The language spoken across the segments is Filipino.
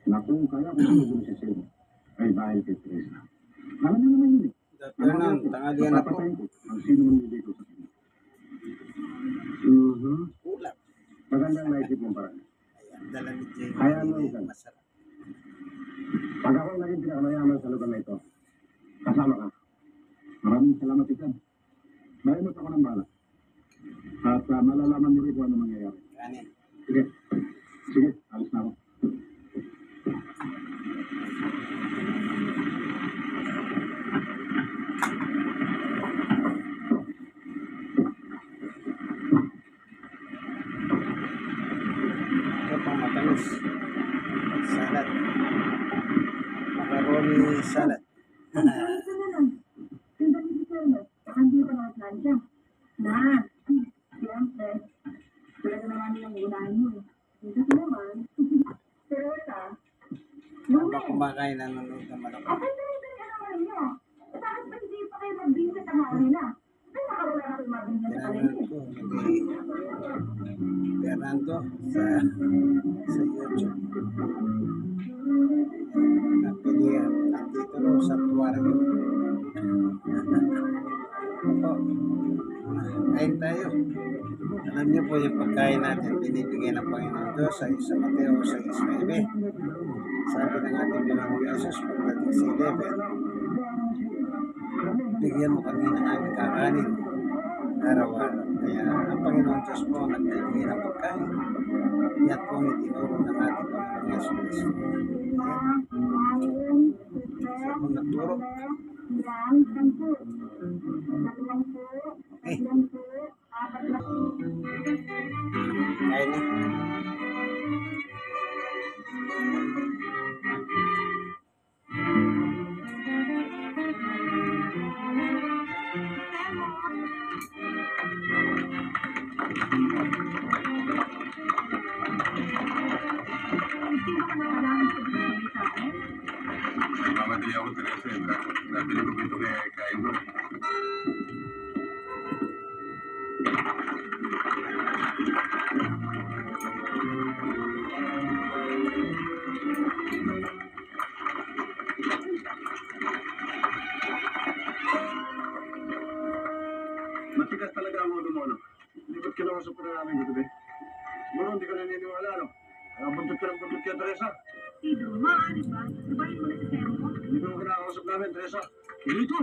Naku, kaya kung sino si Sir ay dahil kay Teresa. Alam mo naman yun eh. Fernand, tanghalian na po. Papatayin ko ang sino man nilito sa kanya. Ulap. Magandang naisip mong parang. Ayan, dala ni Jay. Kaya mo isan. Masarap. Pag ako naging pinakamayaman sa lugar na ito, kasama ka. Maraming salamat isan. Maimot ako ng bala. At malalaman mo rin kung ano mangyayari. Kanin. Sige. Sige, alis na ako. Ito pang matamis. Salad. Macaroni salad. Hindi ko na plancha. Na, siyempre, talaga naman yung unahin mo. Dito naman, Teresa, Habang kumakain, nanonood ng malaki. okay na rin yung naman niyo. Bakit ba hindi pa kayo mag-visit ang kanina? Ay, nakawala na kayo mag-visit sa kanina. Pinanood ko. Fernando sa YouTube. Napilihan. Nandito rin sa Tuareg. Opo. Kain tayo. Alam niyo po yung pagkain natin binibigay ng Panginoon Diyos sa Mateo 6:9. Sabi ng ating Panginoong Yesus pagdating sa 11, bigyan mo kami ng aming kakanin araw-araw. Kaya ang Panginoon Diyos po nagbibigay ng pagkain. Yan po ang itinuro ng ating Panginoong Yesus. Siya po nagturo. Okay. Kain na. Mamadali ako, Teresa. Nabili ko ito kaya kain mo. Matigas talaga ang ulo mo, no? Hindi ba't kinausap ko na namin gabi? Siguro hindi ka naniniwala, no? Buntot ka ng buntot kaya, Teresa. Dito, maaari ba? Sabahin mo na sa sayo mo? Hindi mo kinakausap namin, Teresa. Dito!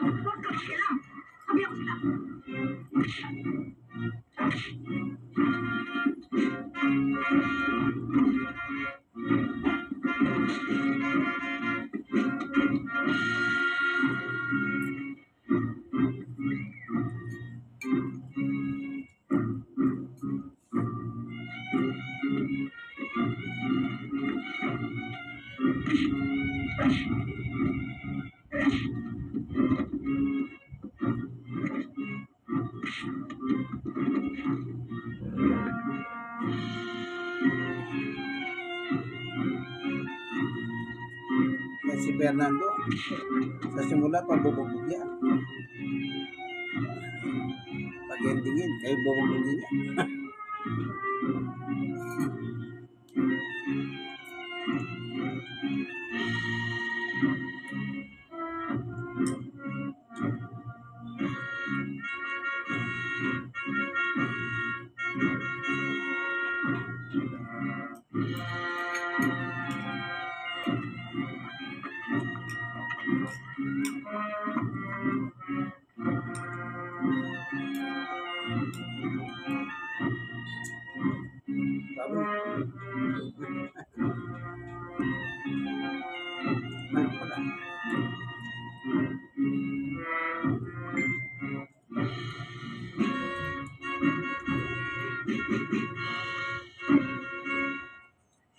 Huwag ka makialam. Sabi ako sila. Yan si Fernando. Sa simula, pabubog niya. Pag-endingin, kayo bubugin niya.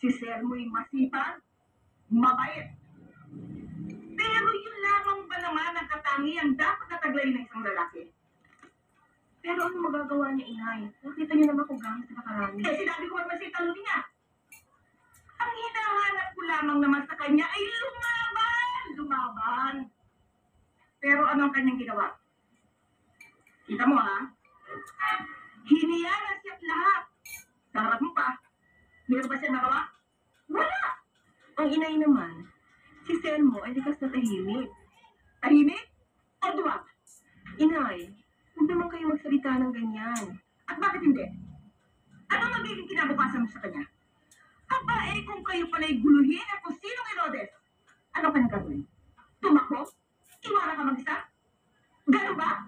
Si Sermo'y masipag, mabait. Pero yun lamang ba naman ang katangiang dapat nataglay ng isang lalaki? Pero ano magagawa niya, inay? Nakita niyo naman kung gamit sa nakarami. Eh, sinabi ko naman sa talong niya. Ang hinahanap ko lamang naman sa kanya ay lumaban! Lumaban! Pero ano ang kanyang ginawa? Kita mo, ha? Hiniyanan siya't lahat. Sa harap mo pa. Meron ba siya nagawa? Wala! Ang inay naman, si Selmo ay likas na tahimik. Tahimik? O duwag? Inay, huwag naman kayo magsalita ng ganyan. At bakit hindi? Ano magiging kinabukasan mo sa kanya? Aba, kung kayo pala'y guluhin at kung sinong Herodes, ano ka nang gagawin? Tumakbo? Iwanan ka mag-isa? Ganun ba?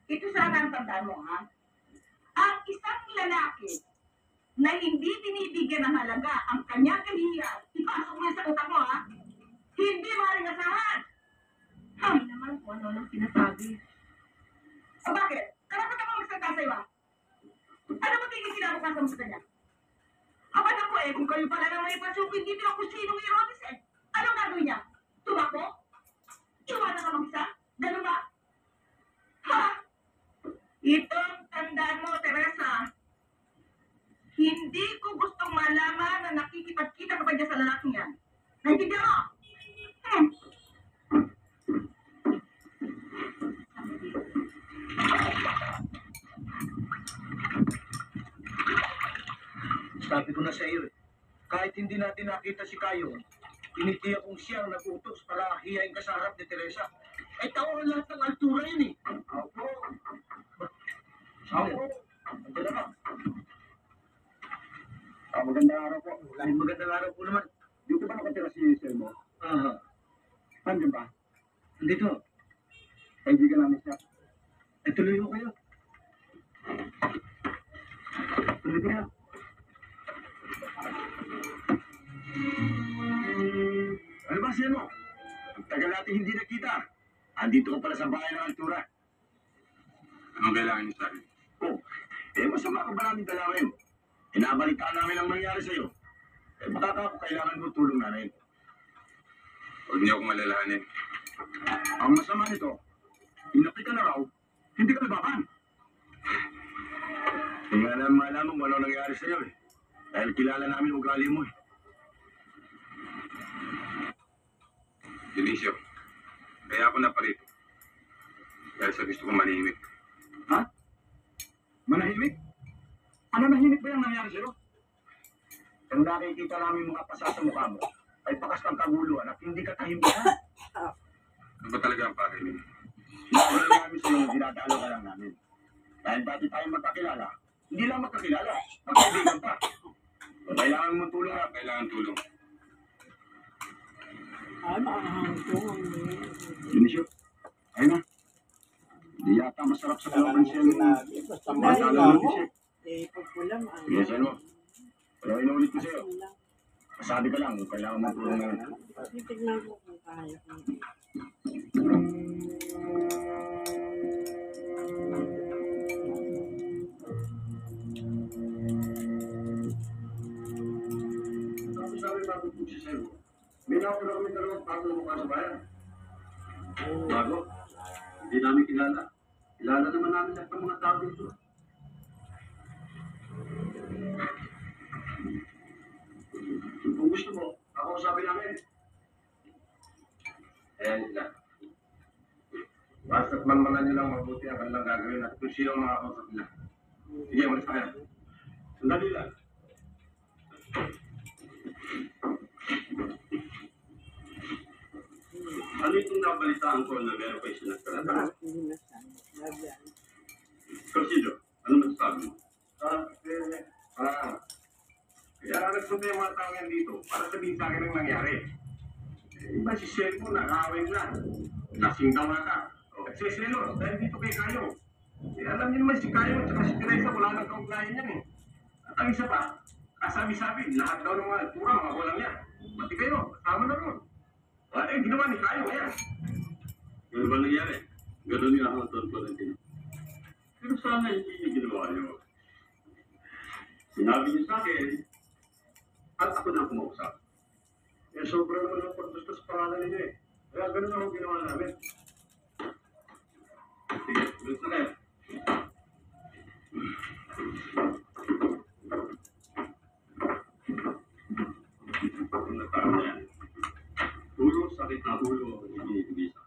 Ito sana ang tandaan mo, ha? Ang isang lalaki na hindi binibigyan ng halaga ang kanyang kahihiyan, ipasok niya sa utak mo, ha? Hindi maaaring asahan! Hindi naman kung ano lang sinasabi. Bakit? Karapatan mo magsalita sa iba? Ano magiging kinabukasan mo sa kanya? Aba na po kung kayo pala nang may pasukin dito ang kusinong Herodes anong gagawin niya? Tumakbo? Iwanan ka mag-isa? Ganun ba? Ha? Ito ang tandaan mo, Teresa. Hindi ko gustong malaman na nakikipagkita ka pa dyan sa lalaking yan. Naintindihan mo? Sabi ko na sa iyo, kahit hindi natin nakita si Kayo, tinitiyak kong siya ang nag-utos para hiyain ka sa harap ni Teresa. Ay tao ang lahat ng altura yun eh. Opo. Opo. Maganda ba? Magandang araw po. Magandang araw po naman. Dito ba nakatira si Selmo? Nandiyan ba? Nandito. Kaibigan namin siya. Ay tuloy mo kayo. Tuloy ko na. Ano ba, Selmo? Ang tagal natin hindi nakita. Andito ka pala sa bahay ng altura. Anong kailangan niyo sa akin? Oh, masama ka ba namin dalawin? Inabalitaan namin ang nangyari sa'yo. Baka ako kailangan mo tulong namin. Huwag niyo akong alalahanin. Ang masama nito, inapit ka na raw, hindi ka nababan. Hindi nga namin malaman kung ano nangyari sa'yo eh. Dahil kilala namin ugali mo eh. Dionisio, kaya ako naparito. Dahil sa gusto kong manahimik. Ha? Manahimik? Ano nahimik ba yung nangyari sa'yo? Kung nakikita namin mga pasa sa mukha mo, ay pakas ng kaguluhan at hindi ka tahimik ha? Ano ba talaga ang pakay ninyo? Wala namin sa'yo, dinadalo ka lang namin. Dahil dati tayo magkakilala, hindi lang magkakilala, magkaibigan pa. Kung kailangan mo tulong ha, Kailangan tulong. Dionisio, ayun na. Hindi yata masarap sa kalaban siya yung matalo ng isip. Sige, Selmo. Pero inulit ko sa'yo. Masabi ka lang kung kailangan mo tulong ngayon. Titignan ko kung kaya ko. Tapos sabi bago po si Selmo. May nakapila kami dalawang bago na mukha sa bayan. Bago? Hindi namin kilala. Kilala naman namin lahat ng mga tao dito. Kung gusto mo, ako sabi namin. Ayan sila. Basta't manmanan nyo lang mabuti ang kanilang gagawin at kung sino ang makakausap nila. Sige, malis tayo. Sandali lang. Ano itong nabalitaan ko na meron kayo sinagkaratan? Presido, ano masasabi mo? Kaya nagsunod yung mga tao yan dito para sabihin sa akin ang nangyari. Iba si Selmo nakawin na. Lasing daw ata. Nagsiselo dahil dito kay Kayo. Alam niyo naman si Kayo at si Teresa wala nang kaugnayan yan eh. At ang isa pa, kasabi-sabi, lahat daw ng mga altura, mga walang yan. Pati kayo, kasama na ron. Wala yung ginawa ni Kayo, ayan. Ano ba nangyari? Ganun yung ako ng Tolentino. Pero sana hindi niyo ginawa yun. Sinabi niyo sa akin, at ako na ang kumausap. Eh, sobra naman ang pagdustos sa pangalan ninyo eh. Kaya ganun ako ginawa namin. Sige, gusto na. Ang natao na yan. Ulo, sakit na ulo, hindi ibisa.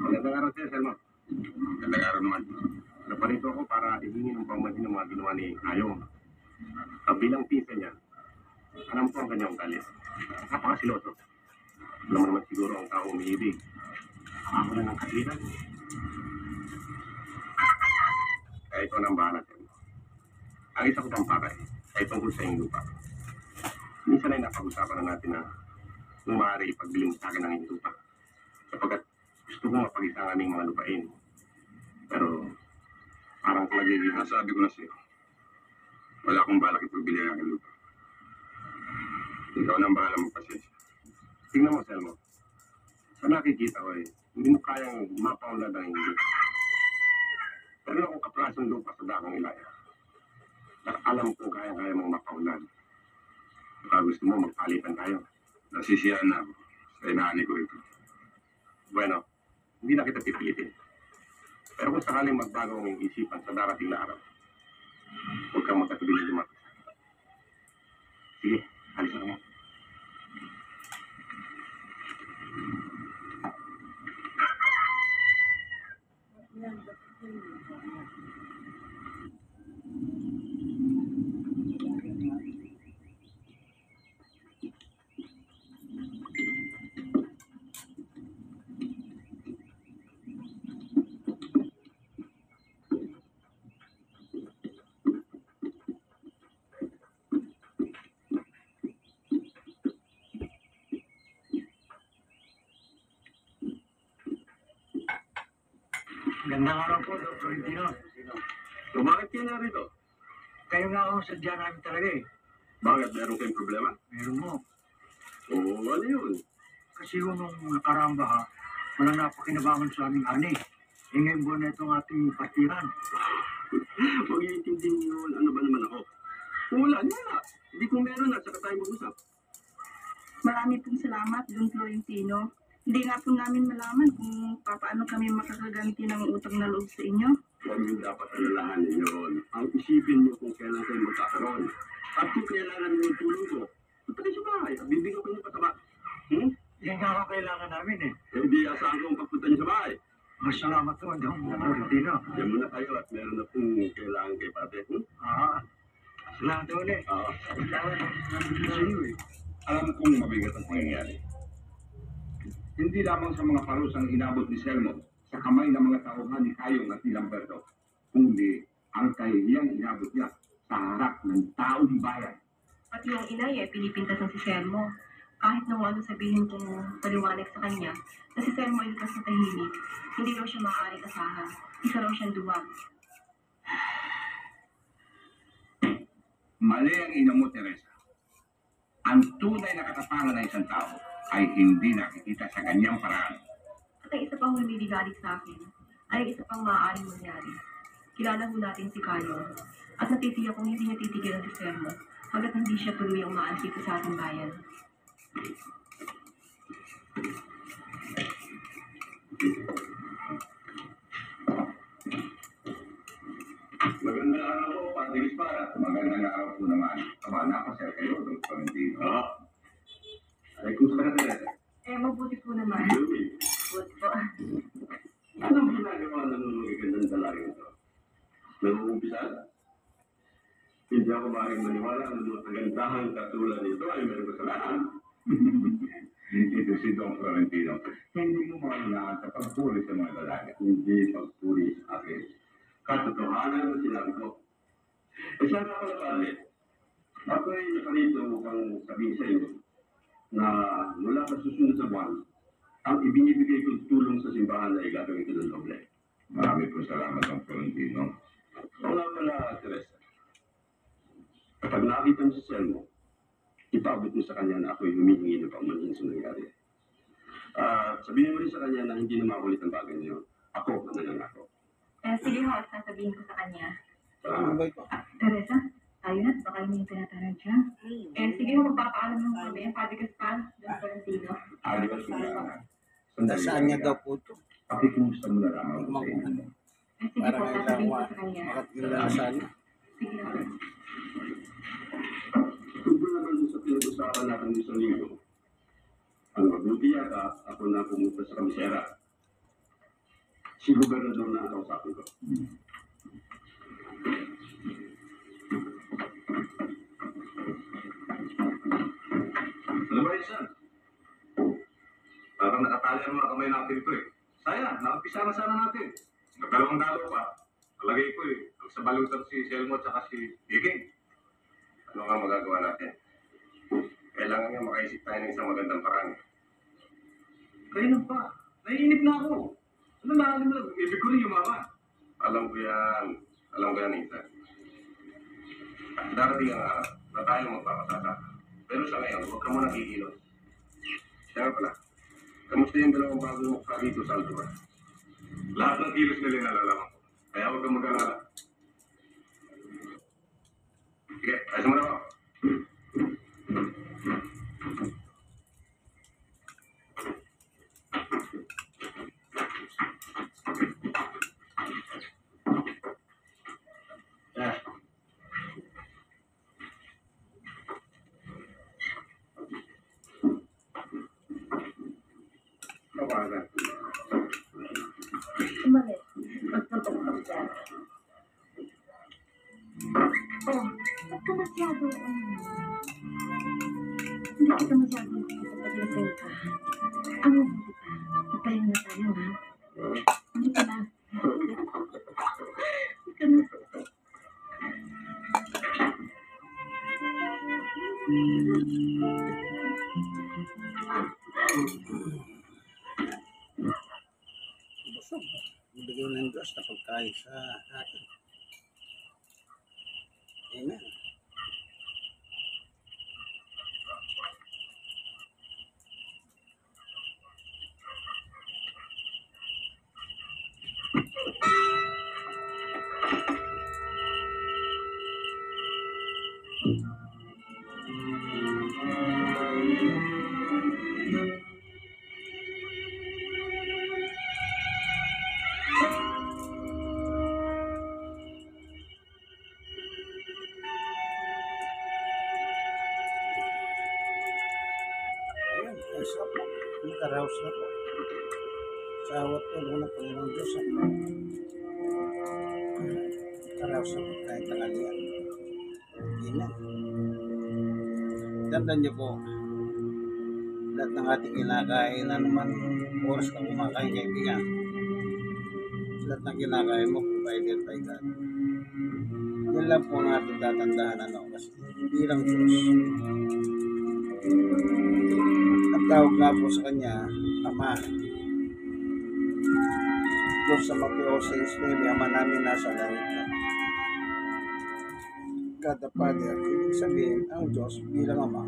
Magandang araw sa'yo, Selma. Magandang araw naman. Naparito ako para ihingi ng pamahin ng mga ginawa ni Ayong. Bilang pisa niya, alam ko ang kanyang galit. Napakasiloso. Alam mo naman siguro ang tao umiibig. Ako na ng katilan. Kaya ito na ang bahala, Selma. Ang isa ko pang pakay ay tungkol sa iyong lupa. Minsan ay napag-usapan na natin na kung maaari ipagbili mo sa akin ang iyong lupa. Sapagkat gusto ko mapag-isa ang aming mga lupain. Pero parang nagiging nasabi ko na sa'yo. Wala akong balak ipagbili ang aking lupa. Ikaw na ang bahala magpasensya. Tingnan mo, Selmo. Sa nakikita ko hindi mo kayang mapaunlad ang iyong lupa. Pero akong kaprasong lupa sa dakong ilaya. At alam kong kaya-kaya mong mapaunlad. Baka gusto mo magpalitan tayo. Nasisiyaan na ako. Sa inaani ko ito. Bueno, hindi na kita pipilitin. Pero kung sakaling magbago ang iyong isipan sa darating na araw, huwag kang magkatuloy lumat. Sige, alis na mo. Gandang araw po, Dr. Florentino. So, bakit kayo narito? Kayo nga ang sadya namin talaga eh. Bakit? Meron kayong problema? Meron mo. Oo, ano yun? Kasi yung nung nakaramba ha, walang napakinabangan sa aming ani. E ngayon buwan na itong ating partiran. Huwag iintindihin niyo, ano ba naman ako? Kung wala, wala. Hindi kung meron na, saka tayo mag-usap. Marami pong salamat, Don Florentino. Hindi nga po namin malaman kung paano kami makakaganti ng utang na loob sa inyo. Huwag niyo dapat alalahanin yun. Ang isipin niyo kung kailan kayo magkakaroon. At kung kailangan niyo yung tulong ko, punta kayo sa bahay. Bibigyan ko niyo pataba. Yan nga ang kailangan namin eh. Eh, di asahan ko ang pagpunta niyo sa bahay. Masalamat po, Dr. Florentino. Diyan muna kayo at meron na pong kailangan kay pate. Salamat ulit. Salamat. Nandito sa iyo eh. Alam kong mabigat ang pangyayari. Hindi lamang sa mga parusang inabot ni Selmo sa kamay ng mga tauhan ni Kayong at ni Lamberto, kundi ang kahihiyang inabot niya sa harap ng taong bayan. Pati yung inay pinipintasan si Selmo. Kahit nung ano sabihin kong paliwanag sa kanya, na si Selmo ay likas na tahimik, hindi raw siya maaaring asahan. Isa raw siyang duwag. Mali ang ina mo, Teresa. Ang tunay na katapangan ng isang tao ay hindi nakikita sa ganyang paraan. At ang isa pang humiligalit sa akin, ay isa pang maaaring mangyari. Kilala ho natin si Kayo, at natitiyak kung hindi niya titigilan si Selmo, hanggat hindi siya tuloy ang maalis dito sa ating bayan. Magandang araw po, Pati Gispara. Magandang araw po naman. Napasaya kayo, Dr. Florentino. Ay, kung saan na Teresa? Mabuti po naman. Louie, Mabuti po. anong ginagawa na nunugigandang dalangin ito? Nag-uumpisa? Hindi ako maaaring maniwala na mga kagandahan katulad nito ay meron kasalanan. Ito si Don Florentino, hindi mo maunahan sa pagpuri sa mga lalaki, hindi pagpuri sa akin. Katotohanan ang sinabi ko. E siya nga pala pala, ako ay nakalito upang sabihin sa iyo na mula sa susunod na buwan, ang ibinibigay kong tulong sa simbahan ay gagawin ko ng doble. Marami po salamat ang Florentino. Wala pala, Teresa. Kapag nakita mo sa cell mo, ipabot mo sa kanya na ako'y humihingi ng paumanhin sa nangyari. Sabihin mo rin sa kanya na hindi na makulit ang bagay niyo. Ako ang nanangako. Sige ho, sasabihin ko sa kanya. Ano ba ito? Teresa, tayo na, baka yung tinatanong siya. Sige ho, magpapaalam mo kami. Padigas pa, Don Florentino. Ayos na. Saan niya daw po ito? Pakikumusta mo na lamang sa inyo. Sige Para po, may sasabihin ko lang sa kanya. makatingala saan. Sige ho. Tungkol naman sa pinag-usapan natin sa linggo, ang mabuti yata ako na pumunta sa kamisera. Si Gobernador na ang kausapin ko. Ano ba yun, San? Parang nakatali ang mga kamay natin ito eh. Sayang, nakapisa na sana natin. Nagdalawang dalo pa. Palagay ko eh, ang sa balutan si Selmo at saka si Viking. Ano nga magagawa natin? Kailangan nga makaisip tayo ng isang magandang parang. Kailan pa? Naiinip na ako. Ano na, alam mo lang, ibig ko rin yumaman. Alam ko yan, Ethan. Darating ang araw na tayo magpapasasa. Pero sa ngayon, huwag ka muna kikilos. Siya nga pala, kamusta yung dalawang bagong mukha dito sa Altura? Lahat ng kilos nila nalalaman ko. Kaya huwag kang mag-alala. Sige, ayos mo na ako. Yeah. Kawagan. Umalis. Magpuntok ka dyan. Ba't ka masyado, hindi ka masyado kapag-lasing ka. Ang mabuti pa, magpahinga na tayo, ha? Hindi ka na. Hindi ka na. Busog. Ibigay ng Diyos na pagkain sa atin. Amen. Ayan, ay sarap po. Nakaraos na po. Sa awat po ng Panginoon Diyos. Nakaraos na po kahit tanghalian. Amen. Tandaan niyo po, lahat ng ating kinakain na naman oras ka kumakain kaibigan. Lahat ng kinakain mo provided by God. Yan lang po ang ating tatandaan kasi hindi lang Diyos. Ang tawag nga po sa Kanya, Ama. Diyos sa Mateo 6:9, Ama namin nasa langit na. God the Father, ibig sabihin, ang Diyos bilang Ama.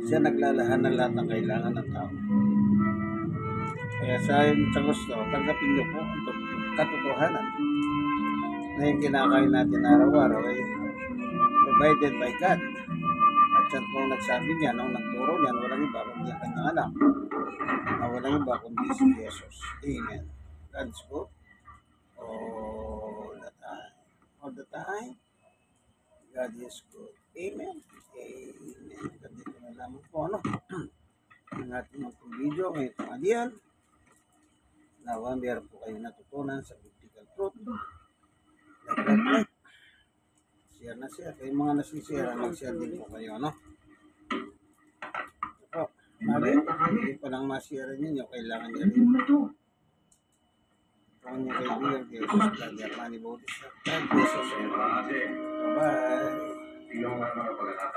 Siya naglalahan ng lahat ng kailangan ng tao. Kaya sa gusto, tanggapin niyo po ang katotohanan na yung kinakain natin araw-araw ay provided by God. At siya po nagsabi niya, nung nagturo niya, walang iba kundi ang kanyang anak. Na walang iba kundi si Jesus. Amen. God is good all the time. All the time, God is good. Amen. Amen. Ganito na lamang po, ang ating mga video ngayong tanghalian. Nawa, meron po kayo natutunan sa biblical truth. Like. Share na share. Kayong mga nasishare, mag-share din po kayo, Ito po. Mali, hindi pa lang masira ninyo, kailangan niya rin. Ano na to? Kung niya kaibigan, kaya sa Vlogger Manny Bautista. God bless you. Kasi, Bye-bye. tingnan mo nga mga pagkakataon.